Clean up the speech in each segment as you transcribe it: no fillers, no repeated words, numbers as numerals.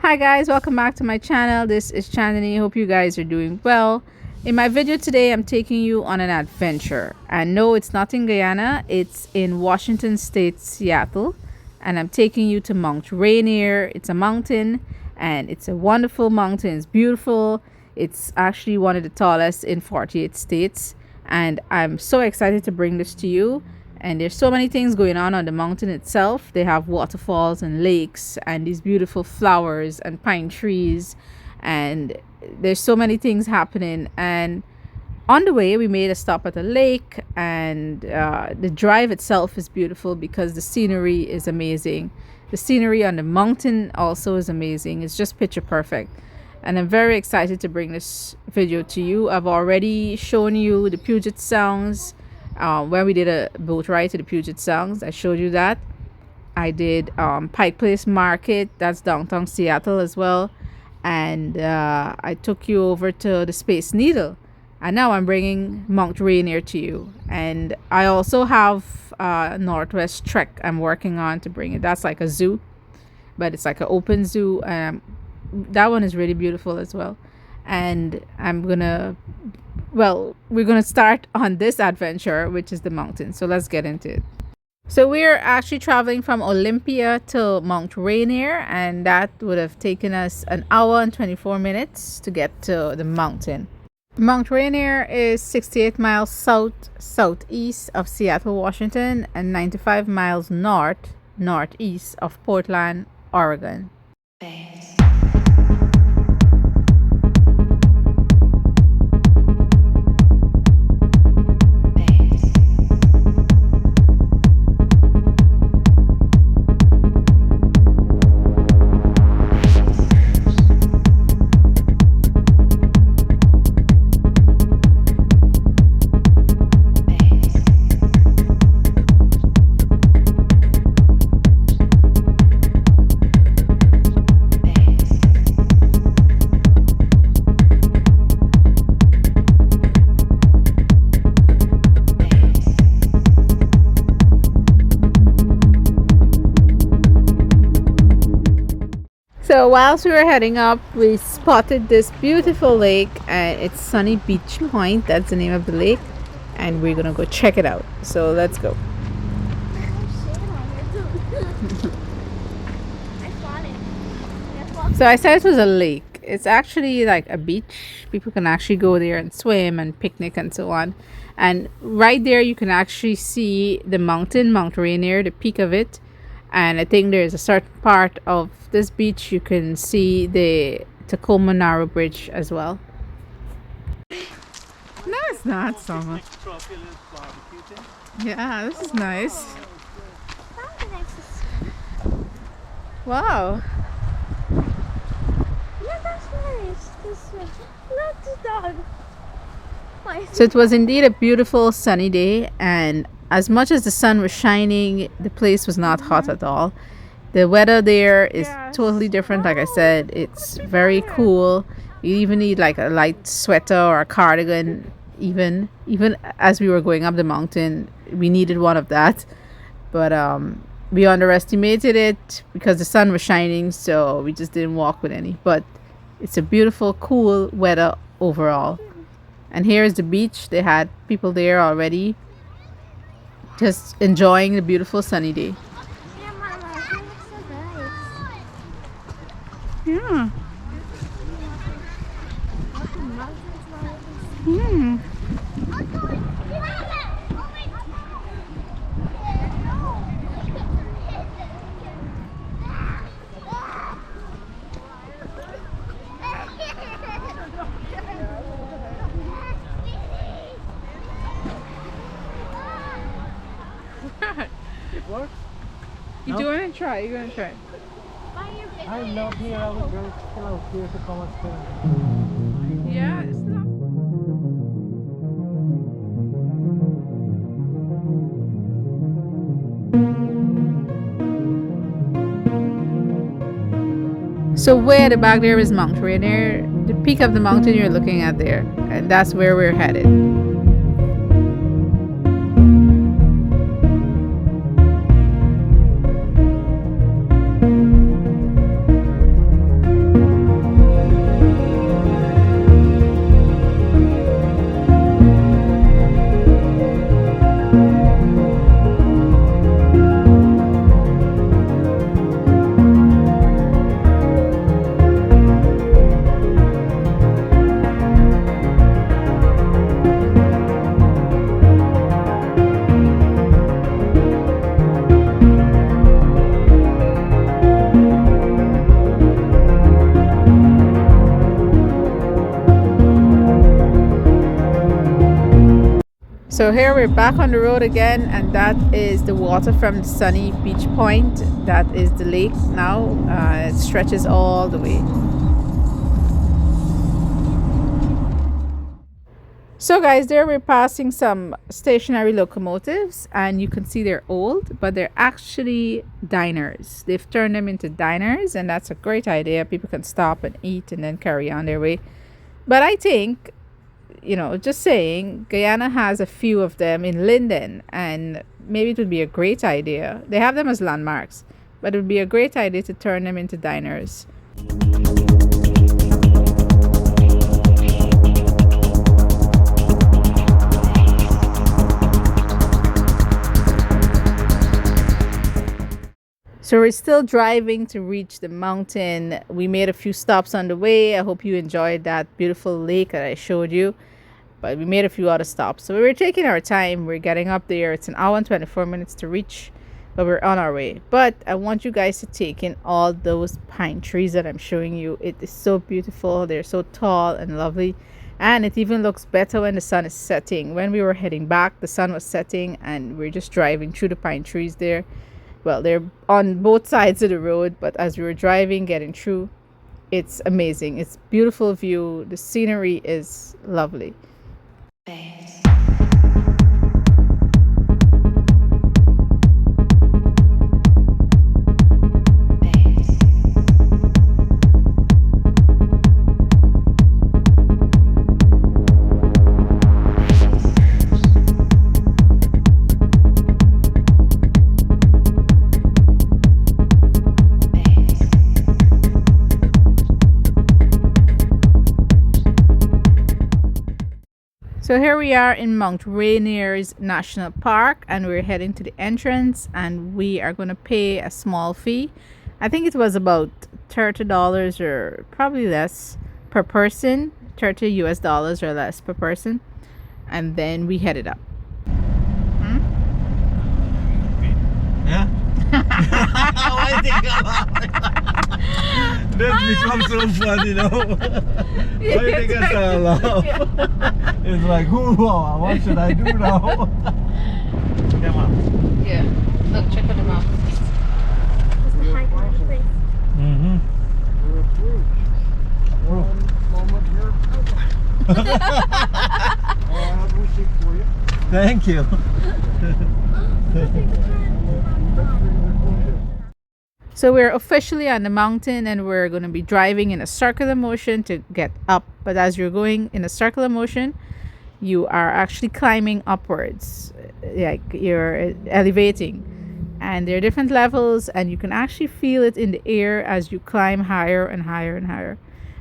Hi guys, welcome back to my channel. This is Chandani. Hope you guys are doing well. In my video today, I'm taking you on an adventure. And no, it's not in Guyana, it's in Washington State, Seattle. And I'm taking you to Mount Rainier. It's a mountain and it's a wonderful mountain. It's beautiful. It's actually one of the tallest in 48 states. And I'm so excited to bring this to you. And there's so many things going on the mountain itself. They have waterfalls and lakes and these beautiful flowers and pine trees, and there's so many things happening. And on the way we made a stop at a lake, and the drive itself is beautiful because the scenery is amazing. The scenery on the mountain also is amazing. It's just picture perfect, and I'm very excited to bring this video to you. I've already shown you the Puget Sounds. When we did a boat ride to the Puget Sounds, I showed you that. I did Pike Place Market, that's downtown Seattle as well. And I took you over to the Space Needle. And now I'm bringing Mount Rainier to you. And I also have Northwest Trek I'm working on to bring it. That's like a zoo, but it's like an open zoo. And that one is really beautiful as well. And we're gonna start on this adventure, which is the mountain. So let's get into it. So we're actually traveling from Olympia to Mount Rainier, and that would have taken us an hour and 24 minutes to get to the mountain. Mount Rainier is 68 miles southeast of Seattle, Washington, and 95 miles northeast of Portland, Oregon. So whilst we were heading up, we spotted this beautiful lake, and it's Sunny Beach Point. That's the name of the lake, and we're gonna go check it out. So let's go. So I said it was a lake. It's actually like a beach. People can actually go there and swim and picnic and so on. And right there you can actually see the mountain, Mount Rainier, the peak of it. And I think there's a certain part of this beach you can see the Tacoma Narrow Bridge as well. No, it's not summer. Yeah, this is nice. Wow. Yeah, that's nice. Look, the dog. So it was indeed a beautiful sunny day, and as much as the sun was shining, the place was not hot at all. The weather there is totally different. Like I said, it's very cool. You even need like a light sweater or a cardigan. Even as we were going up the mountain, we needed one of that. But we underestimated it because the sun was shining, so we just didn't walk with any. But it's a beautiful, cool weather overall. And here's the beach. They had people there already, just enjoying the beautiful sunny day. Yeah, Mama, it looks so nice. Yeah. Hmm. It works? You No? doing it? Try. You're gonna try. I love here. I was very close here to come and spend. Yeah, it's not. So way at the back there is Mount Rainier, the peak of the mountain you're looking at there, and that's where we're headed. So here we're back on the road again, and that is the water from the sunny beach point. That is the lake now. It stretches all the way. So guys, there we're passing some stationary locomotives, and you can see they're old, but they're actually diners. They've turned them into diners, and that's a great idea. People can stop and eat and then carry on their way. But I think, just saying, Guyana has a few of them in Linden, and maybe it would be a great idea. They have them as landmarks, but it would be a great idea to turn them into diners. So we're still driving to reach the mountain. We made a few stops on the way. I hope you enjoyed that beautiful lake that I showed you. But we made a few other stops. So we were taking our time. We're getting up there. It's an hour and 24 minutes to reach, but we're on our way. But I want you guys to take in all those pine trees that I'm showing you. It is so beautiful. They're so tall and lovely. And it even looks better when the sun is setting. When we were heading back, the sun was setting, and we're just driving through the pine trees there. Well, they're on both sides of the road, but as we were driving, getting through, it's amazing. It's beautiful view. The scenery is lovely. So here we are in Mount Rainier's National Park, and we're heading to the entrance, and we are going to pay a small fee. I think it was about $30 or probably less per person, 30 US dollars or less per person, and then we headed up. Yeah? Why think about that becomes so fun, Why do you think I start laugh? It's like, what should I do now? Come on. Yeah, look, check them out. It's the high ground place. Mm-hmm. Moment here. I have a receipt for you. Thank you. So we're officially on the mountain, and we're going to be driving in a circular motion to get up. But as you're going in a circular motion, you are actually climbing upwards, like you're elevating. And there are different levels, and you can actually feel it in the air as you climb higher and higher and higher.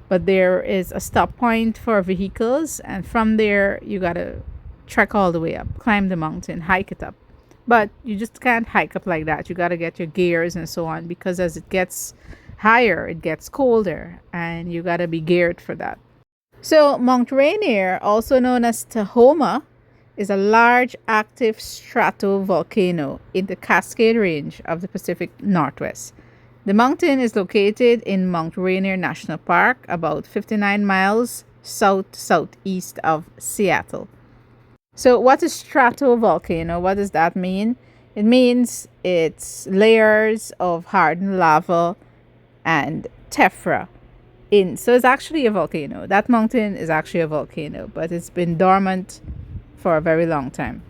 But there is a stop point for vehicles, and from there you got to trek all the way up, climb the mountain, hike it up. But you just can't hike up like that. You got to get your gears and so on, because as it gets higher, it gets colder, and you got to be geared for that. So Mount Rainier, also known as Tahoma, is a large active stratovolcano in the Cascade Range of the Pacific Northwest. The mountain is located in Mount Rainier National Park, about 59 miles southeast of Seattle. So what is stratovolcano? What does that mean? It means it's layers of hardened lava and tephra. So it's actually a volcano. That mountain is actually a volcano, but it's been dormant for a very long time.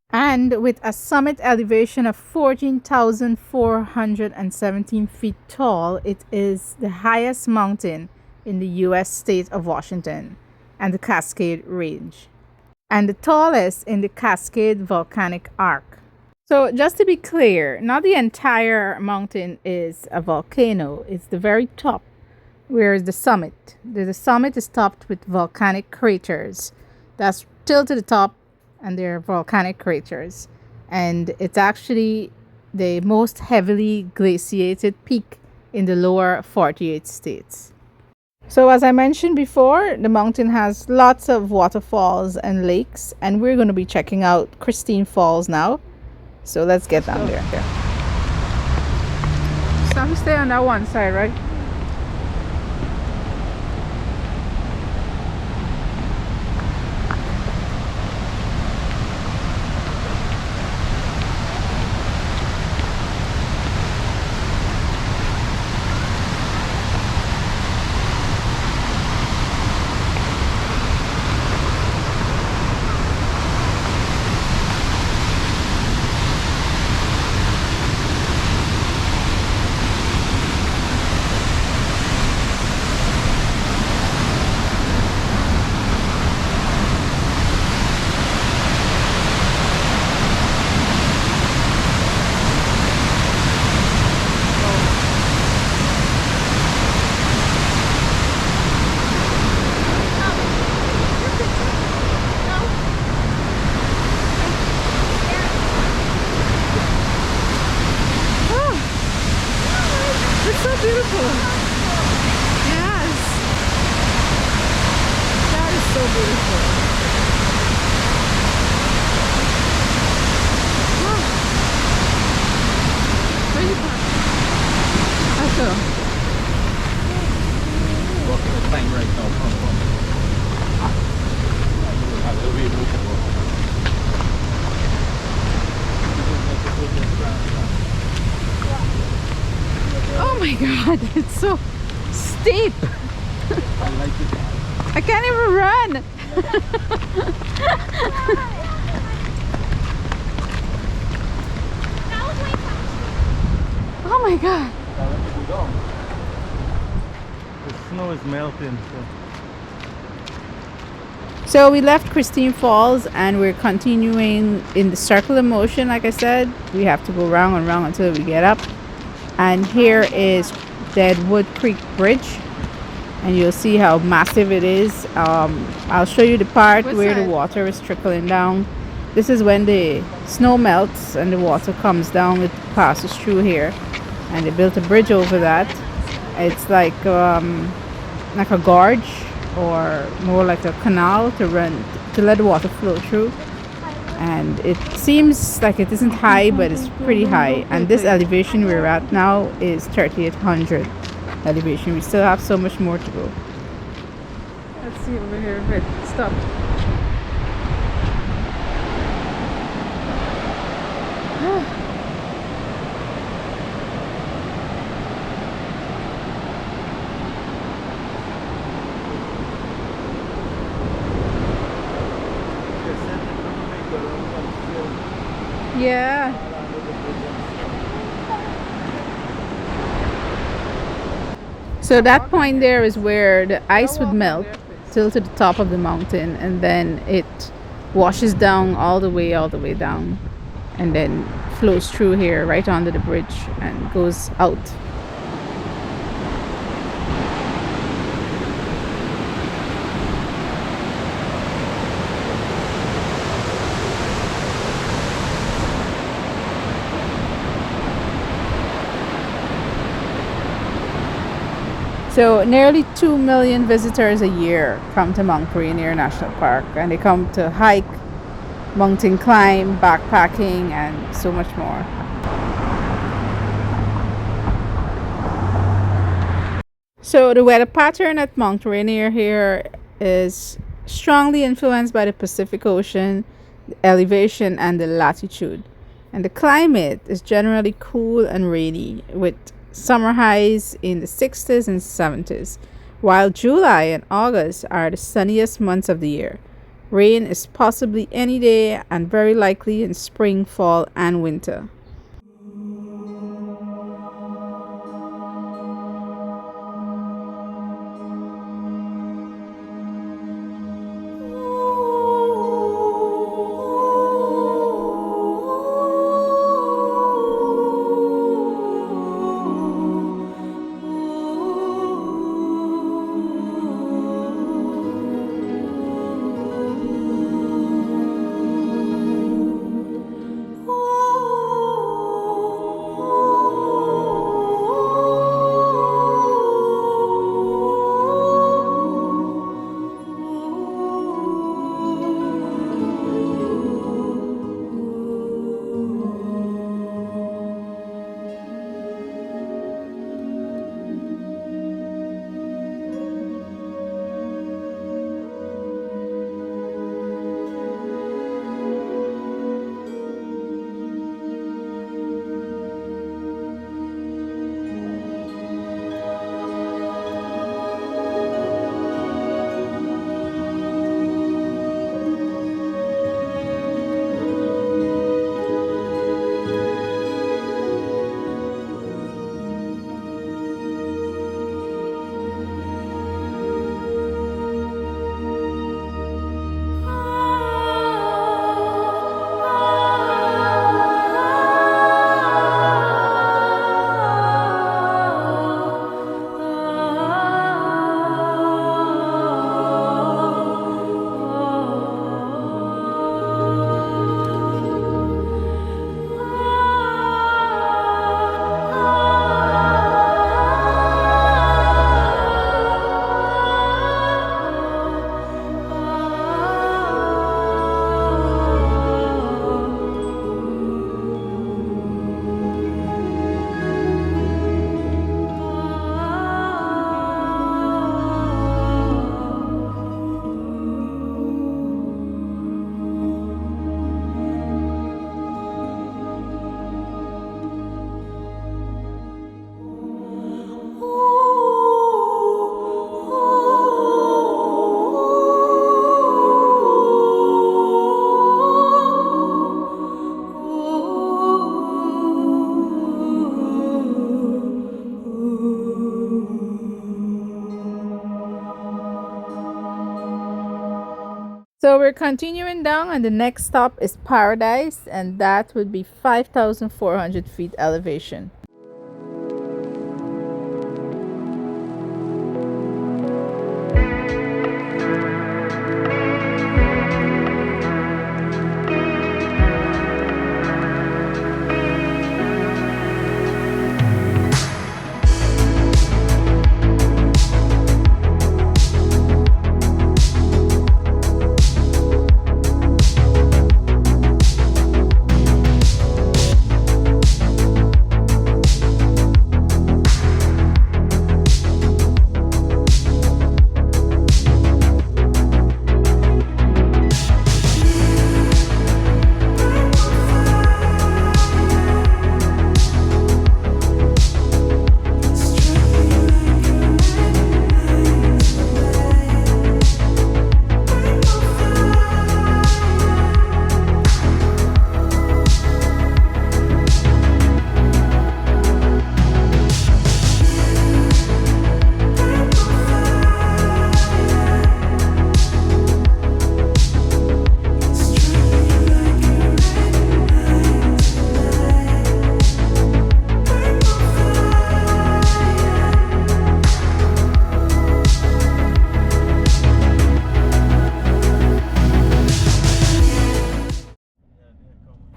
And with a summit elevation of 14,417 feet tall, it is the highest mountain in the U.S. state of Washington and the Cascade Range, and the tallest in the Cascade Volcanic Arc. So just to be clear, not the entire mountain is a volcano. It's the very top, whereas the summit. The summit is topped with volcanic craters. That's still to the top, and they're volcanic craters. And it's actually the most heavily glaciated peak in the lower 48 states. So as I mentioned before, the mountain has lots of waterfalls and lakes, and we're going to be checking out Christine Falls now. So let's get down there. So I'm stay on that one side, right? beautiful. Where you from? Also, Walking the plane right now. Have to remove it. oh my god, it's so steep. I like it. I can't even run. That was way faster. Oh my god. The snow is melting. So we left Christine Falls and we're continuing in the circular motion. Like I said, we have to go round and round until we get up. And here is Deadwood Creek Bridge, and you'll see how massive it is. I'll show you the part where the water is trickling down. This is when the snow melts and the water comes down. It passes through here, and they built a bridge over that. It's like a gorge, or more like a canal to let the water flow through. And it seems like it isn't high, but it's pretty high. And this elevation we're at now is 3,800 elevation. We still have so much more to go. Let's see over here if it stops. Yeah. So that point there is where the ice would melt till to the top of the mountain, and then it washes down all the way down, and then flows through here right under the bridge and goes out. So nearly 2 million visitors a year come to Mount Rainier National Park, and they come to hike, mountain climb, backpacking, and so much more. So the weather pattern at Mount Rainier here is strongly influenced by the Pacific Ocean, the elevation, and the latitude. And the climate is generally cool and rainy, with summer highs in the 60s and 70s, while July and August are the sunniest months of the year. Rain is possibly any day and very likely in spring, fall, and winter. So we're continuing down, and the next stop is Paradise, and that would be 5,400 feet elevation.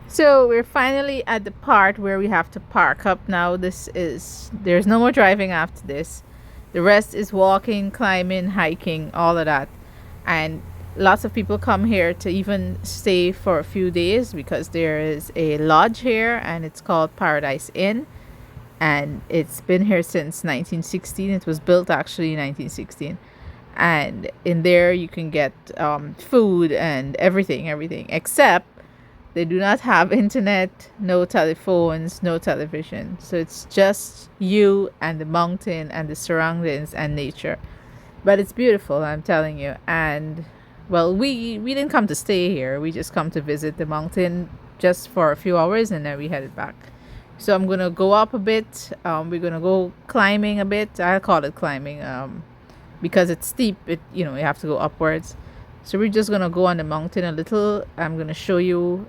So we're finally at the part where we have to park up now. There's no more driving after this. The rest is walking, climbing, hiking, all of that. And lots of people come here to even stay for a few days because there is a lodge here and it's called Paradise Inn. And it's been here since 1916. It was built actually in 1916. And in there you can get food and everything except they do not have internet, no telephones, no television. So it's just you and the mountain and the surroundings and nature. But it's beautiful, I'm telling you. And well, we didn't come to stay here. We just come to visit the mountain just for a few hours and then we headed back. So I'm gonna go up a bit. We're gonna go climbing a bit. I call it climbing because it's steep. You have to go upwards. So we're just gonna go on the mountain a little. I'm gonna show you.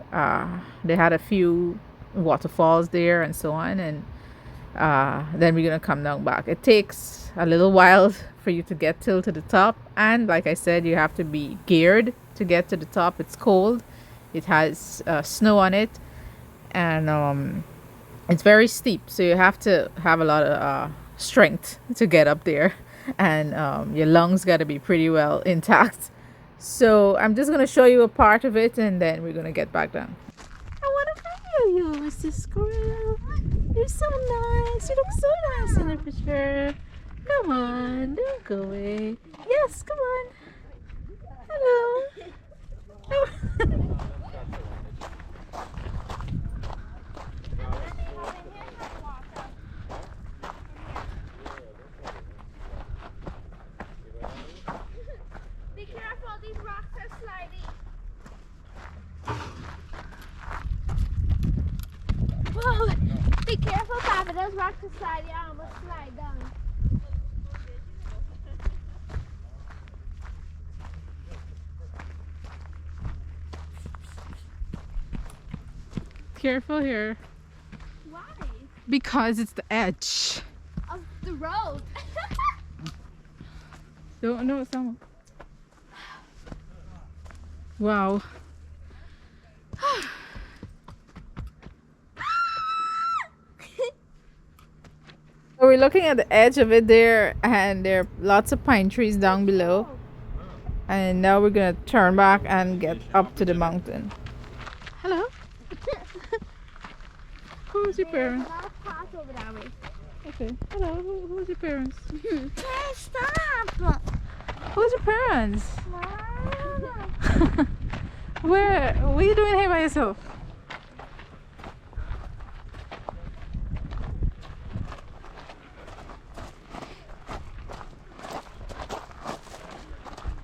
They had a few waterfalls there and so on, and then we're gonna come down back. It takes a little while for you to get till to the top, and like I said, you have to be geared to get to the top. It's cold. It has snow on it, and it's very steep. So you have to have a lot of strength to get up there, and your lungs got to be pretty well intact. So I'm just gonna show you a part of it and then we're gonna get back down. I want to video you, Mr. Squirrel. You're so nice. You look so nice in the picture. Come on, don't go away. Yes, come on. Hello. Be careful, these rocks are sliding. Whoa, be careful, Papa. Those rocks are sliding. I almost slide down. Careful here. Why? Because it's the edge. Of the road. Don't know someone. Wow. So we're looking at the edge of it there, and there are lots of pine trees down below. And now we're gonna turn back and get up to the mountain. Hello. Who's your parents? I'll pass over that way. Okay. Hello. Who's your parents? Hey, stop! Who's your parents? Wow. Where? What are you doing here by yourself?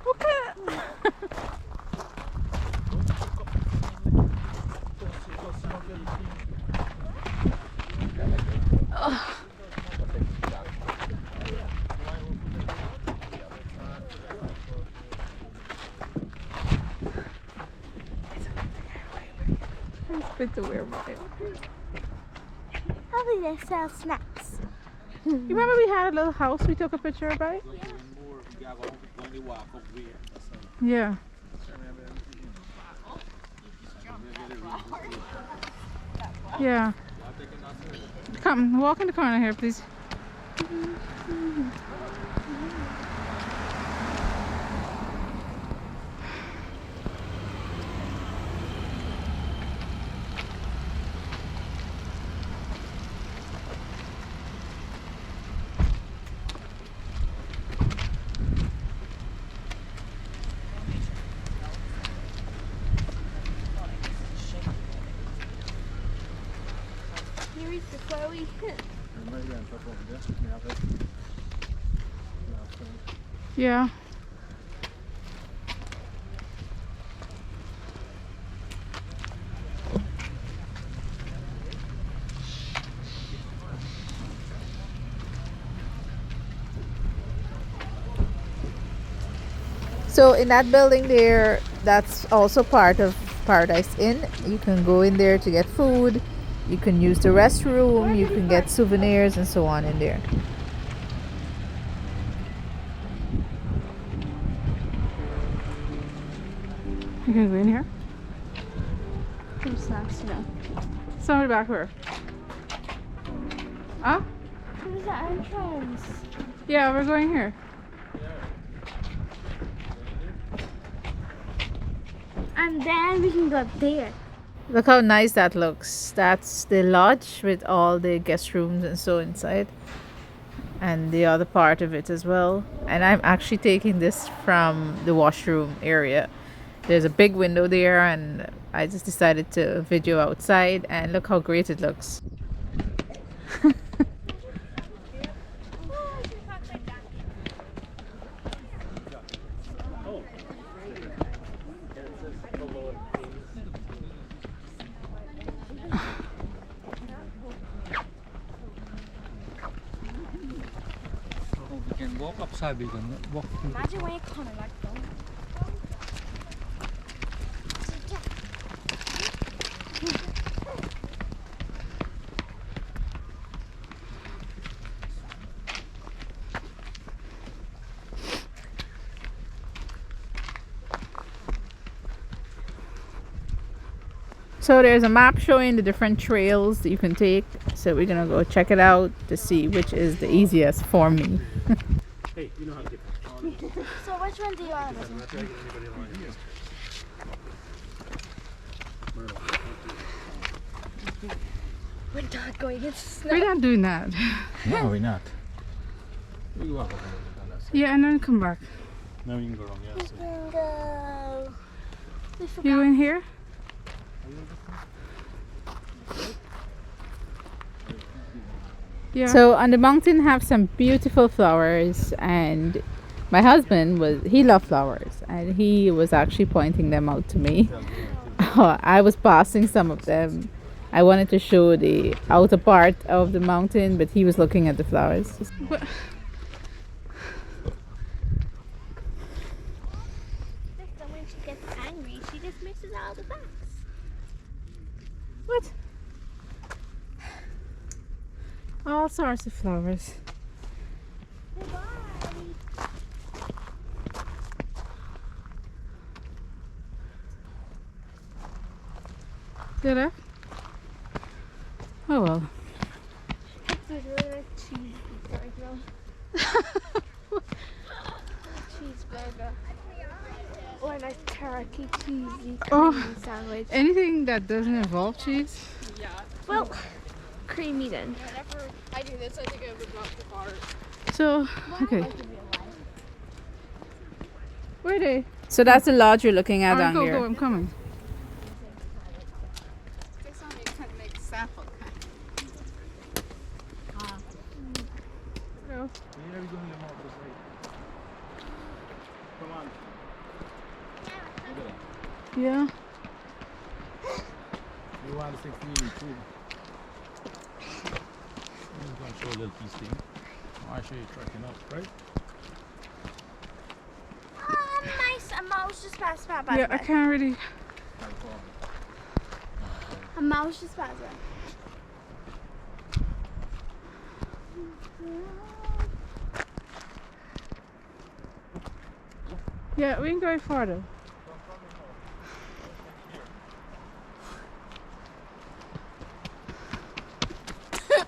Okay. outfit to wear, Brian. Probably they sell snacks. You remember we had a little house we took a picture of, right? Yeah. Yeah. Come, walk in the corner here, please. Here is the Chloe. Yeah. So in that building there, that's also part of Paradise Inn. You can go in there to get food. You can use the restroom. You can get souvenirs and so on in there. You can go in here. Some snacks, no. Somebody back here. Huh? Where's the entrance? Yeah, we're going here. And then we can go up there. Look how nice that looks. That's the lodge with all the guest rooms and so inside. And the other part of it as well. And I'm actually taking this from the washroom area. There's a big window there and I just decided to video outside and look how great it looks. We can walk upside, we can walk through. Imagine when you come and like that. So there's a map showing the different trails that you can take. So we're gonna go check it out to see which is the easiest for me. Hey, you know how to get So which one do you want? We're not going into snow. We're not doing that. No, we're not. We walk up on that side. Yeah, and then come back. No, you can go wrong, We yes. can go. We forgot. You in here? Yeah. So on the mountain have some beautiful flowers, and my husband he loved flowers and he was actually pointing them out to me. I was passing some of them. I wanted to show the outer part of the mountain, but he was looking at the flowers. What? When she gets angry, she just misses all the backs. What? All sorts of flowers. Did I? Oh well. There's really like cheeseburger. Cheeseburger. Or a nice turkey cheesy creamy sandwich. Anything that doesn't involve cheese? Well, creamy then. Whenever I do this, I think I would drop the car. So, okay. Where are they? So that's the lodge you're looking at down here. Go, I'm coming. This one makes an example. Go. Come on. Yeah. You want to say for you too? I'm going to show a little piece thing. I'll show you tracking up, right? Nice. I was just passing by. Yeah, I can't really. A mouse just passed by. Yeah, we can go farther.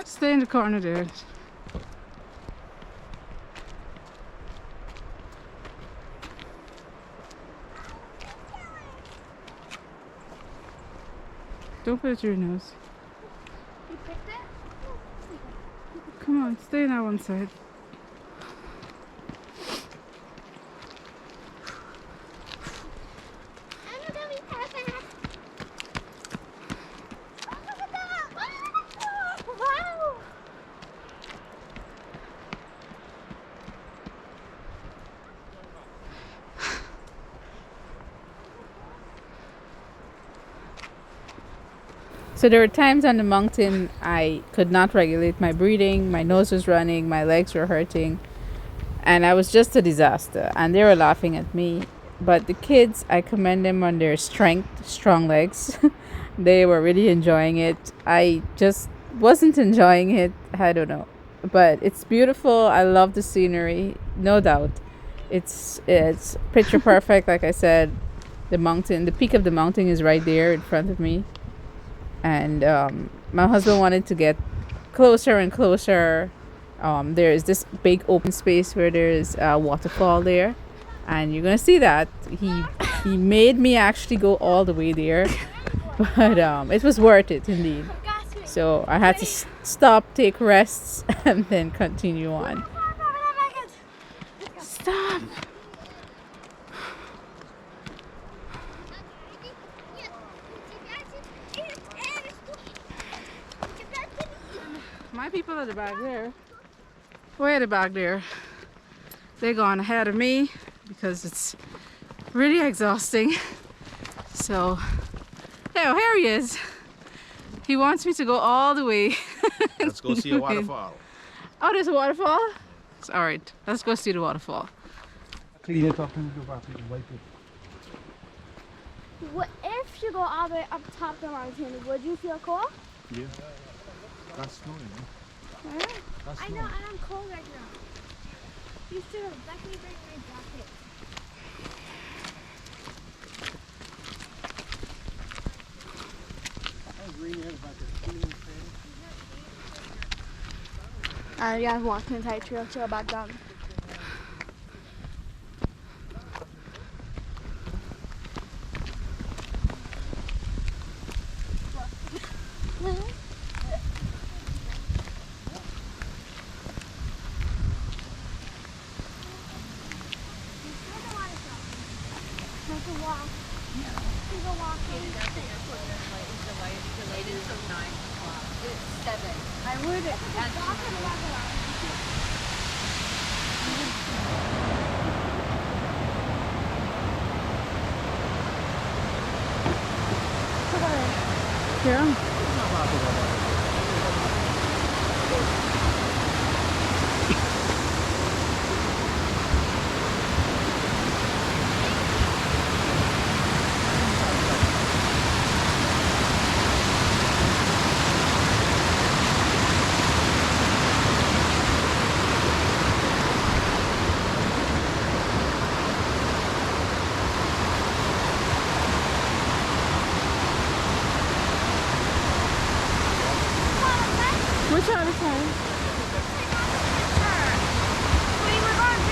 Stay in the corner there. Don't put it through your nose. You picked it? Come on, stay on that one side. I'm gonna be perfect. Oh, look at that! Oh, wow! So there were times on the mountain I could not regulate my breathing, my nose was running, my legs were hurting, and I was just a disaster. And they were laughing at me. But the kids, I commend them on their strength, strong legs. They were really enjoying it. I just wasn't enjoying it. I don't know. But it's beautiful. I love the scenery, no doubt. It's picture perfect, like I said. The mountain, the peak of the mountain is right there in front of me. And my husband wanted to get closer and closer. There is this big open space where there is a waterfall there, and you're gonna see that. He made me actually go all the way there, but it was worth it indeed. So I had to stop, take rests, and then continue on. Stop. My people at the back there, way at the back there, they're gone ahead of me because it's really exhausting. So, oh, here he is. He wants me to go all the way. Let's go see a waterfall. Oh, there's a waterfall? All right, let's go see the waterfall. Clean it up and go back and wipe it. What if you go all the way up top of the mountain? Would you feel cold? Yeah. That's snowing. Huh? That's I know, snowing. and I'm cold right now. You should have definitely bring my jacket. Yeah, I'm walking the tight trail to go back down. Yeah. Which other side? We were going to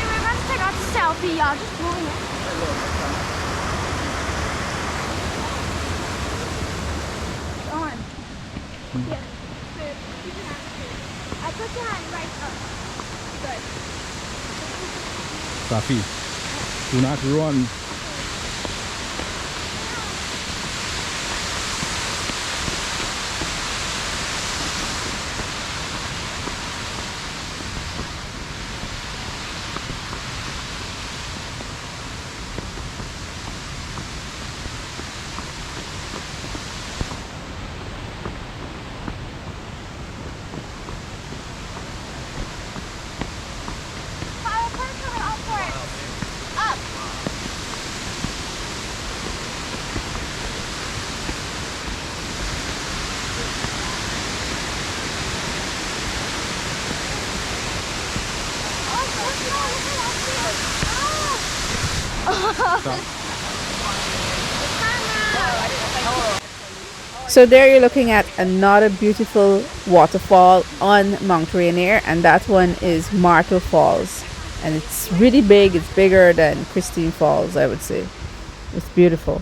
take out the selfie, y'all. Just doing it. On. Yeah. Good. Keep your hand straight. I put your hand right up. Good. Safi, do not run. Put it up for it. Up. So there you're looking at another beautiful waterfall on Mount Rainier, and that one is Martel Falls. And it's really big, it's bigger than Christine Falls, I would say. It's beautiful.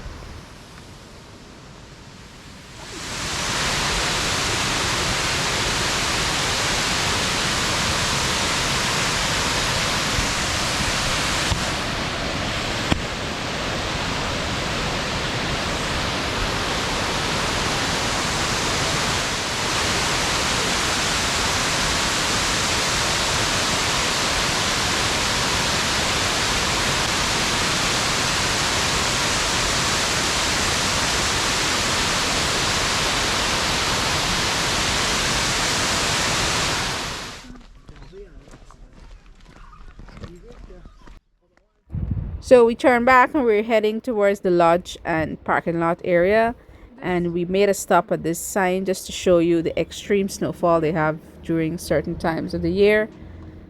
So we turned back and we're heading towards the lodge and parking lot area. And we made a stop at this sign just to show you the extreme snowfall they have during certain times of the year.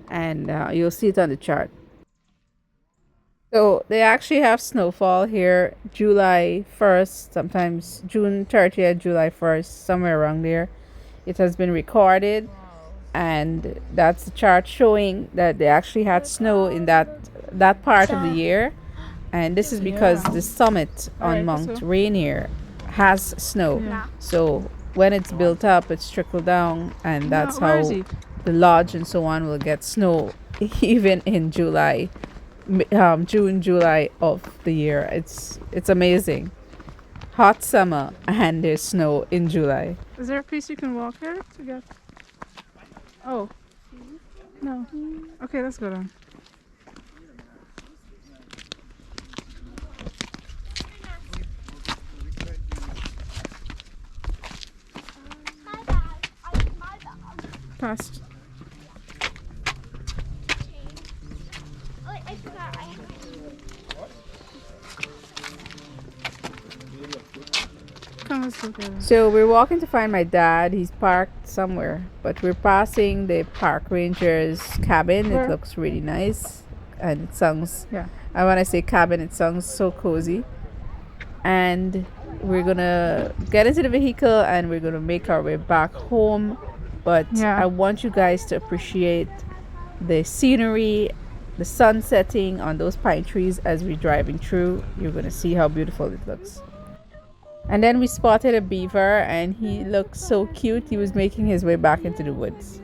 And you'll see it on the chart. So they actually have snowfall here July 1st, sometimes June 30th, July 1st, somewhere around there. It has been recorded. And that's the chart showing that they actually had snow in that part of the year, and this is because the summit on Mount Rainier has snow. So when it's built up, it's trickled down, and that's how the lodge and so on will get snow even in June, July of the year. It's amazing. Hot summer and there's snow in July. Is there a place you can walk here to get? Oh. No. Okay, let's go then. Past. Come, let's go there. So we're walking to find my dad. He's parked somewhere, but we're passing the park ranger's cabin. It looks really nice, and it sounds. Yeah. And when I say cabin, it sounds so cozy. And we're gonna get into the vehicle and we're gonna make our way back home. But I want you guys to appreciate the scenery, the sun setting on those pine trees as we're driving through. You're gonna see how beautiful it looks. And then we spotted a beaver and he looked so cute. He was making his way back into the woods.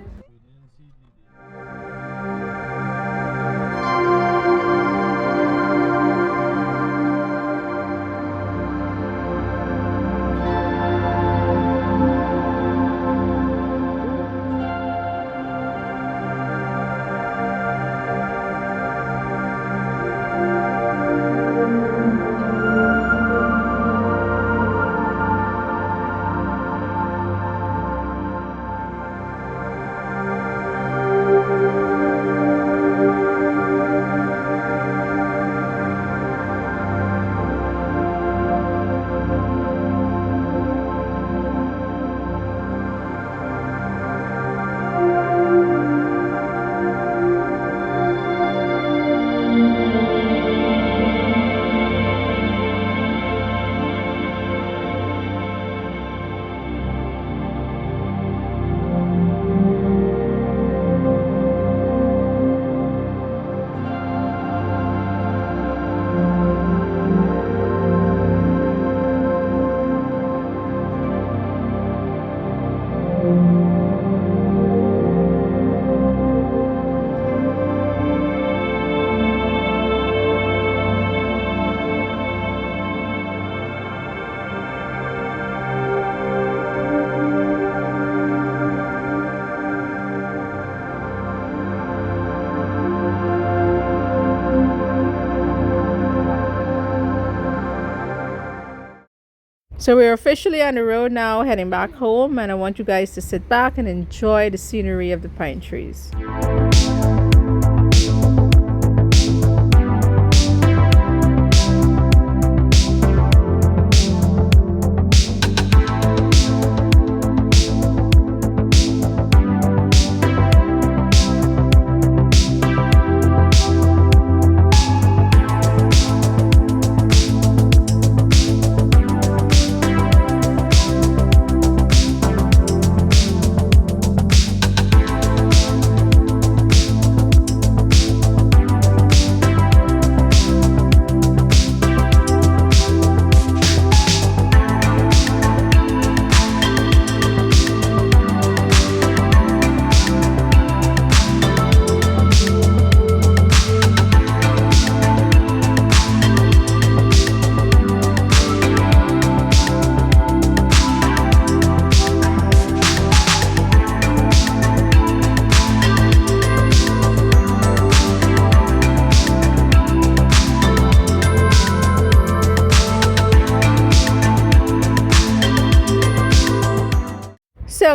So we're officially on the road now, heading back home, and I want you guys to sit back and enjoy the scenery of the pine trees.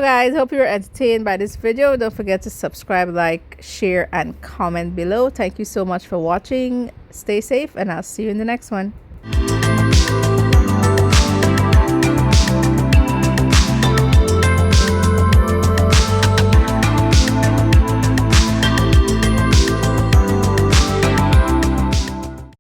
So guys, hope you were entertained by this video. Don't forget to subscribe, like, share, and comment below. Thank you so much for watching. Stay safe, and I'll see you in the next one.